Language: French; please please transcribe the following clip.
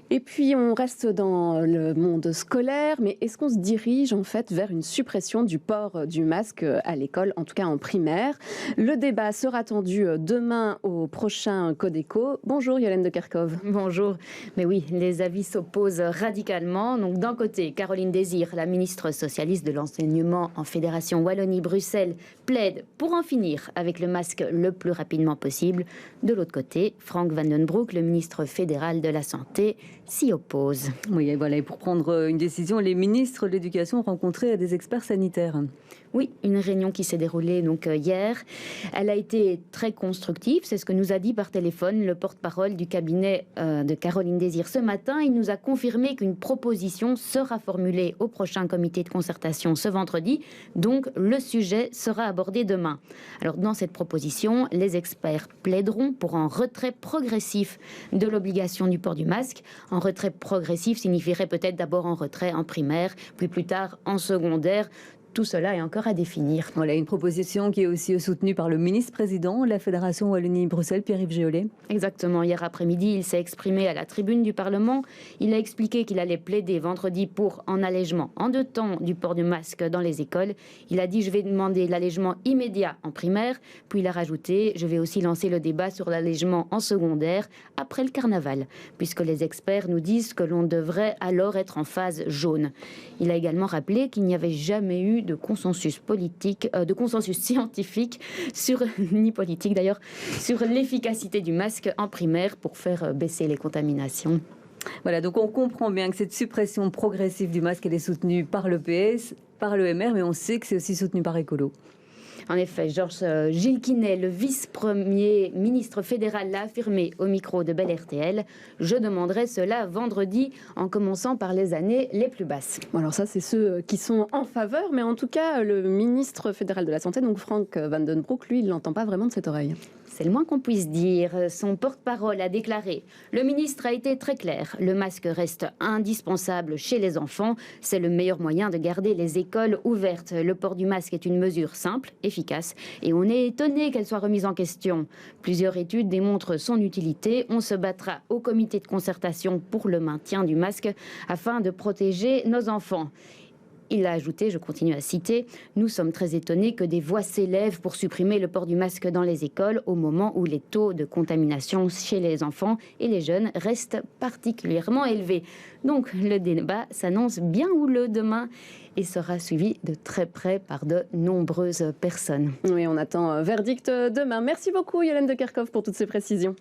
Et puis on reste dans le monde scolaire, mais est-ce qu'on se dirige en fait vers une suppression du port du masque à l'école, en tout cas en primaire? Le débat sera tendu demain au prochain Codeco. Bonjour Yolène de Kerkhove. Bonjour. Mais oui, les avis s'opposent radicalement. Donc d'un côté, Caroline Désir, la ministre socialiste de l'enseignement en Fédération Wallonie-Bruxelles, plaide pour en finir avec le masque le plus rapidement possible. De l'autre côté, Frank Van den Broek, le ministre fédéral de la Santé, s'y oppose. Oui, et voilà. Et pour prendre une décision, les ministres de l'Éducation ont rencontré des experts sanitaires. Oui, une réunion qui s'est déroulée hier. Elle a été très constructive, c'est ce que nous a dit par téléphone le porte-parole du cabinet de Caroline Désir ce matin. Il nous a confirmé qu'une proposition sera formulée au prochain comité de concertation ce vendredi. Donc le sujet sera abordé demain. Alors dans cette proposition, les experts plaideront pour un retrait progressif de l'obligation du port du masque. Un retrait progressif signifierait peut-être d'abord un retrait en primaire, puis plus tard en secondaire. Tout cela est encore à définir. Voilà, une proposition qui est aussi soutenue par le ministre-président de la Fédération Wallonie-Bruxelles, Pierre-Yves Géollet. Exactement. Hier après-midi, il s'est exprimé à la tribune du Parlement. Il a expliqué qu'il allait plaider vendredi pour un allègement en 2 temps du port du masque dans les écoles. Il a dit « Je vais demander l'allègement immédiat en primaire ». Puis il a rajouté « Je vais aussi lancer le débat sur l'allègement en secondaire après le carnaval », puisque les experts nous disent que l'on devrait alors être en phase jaune. Il a également rappelé qu'il n'y avait jamais eu de consensus politique, de consensus scientifique ni politique d'ailleurs, sur l'efficacité du masque en primaire pour faire baisser les contaminations. Voilà, donc on comprend bien que cette suppression progressive du masque, elle est soutenue par le PS, par le MR, mais on sait que c'est aussi soutenu par Écolo. En effet, Georges Gilles Quinet, le vice-premier ministre fédéral, l'a affirmé au micro de Bel RTL. Je demanderai cela vendredi, en commençant par les années les plus basses. Bon, alors ça, c'est ceux qui sont en faveur, mais en tout cas, le ministre fédéral de la Santé, donc Frank Van den Broek, lui, il ne l'entend pas vraiment de cette oreille. C'est le moins qu'on puisse dire. Son porte-parole a déclaré « Le ministre a été très clair. Le masque reste indispensable chez les enfants. C'est le meilleur moyen de garder les écoles ouvertes. Le port du masque est une mesure simple, efficace, et on est étonné qu'elle soit remise en question. Plusieurs études démontrent son utilité. On se battra au comité de concertation pour le maintien du masque afin de protéger nos enfants. » Il a ajouté, je continue à citer, « Nous sommes très étonnés que des voix s'élèvent pour supprimer le port du masque dans les écoles au moment où les taux de contamination chez les enfants et les jeunes restent particulièrement élevés. » Donc le débat s'annonce bien houleux demain et sera suivi de très près par de nombreuses personnes. Oui, on attend verdict demain. Merci beaucoup Yolène de Kerkhove pour toutes ces précisions.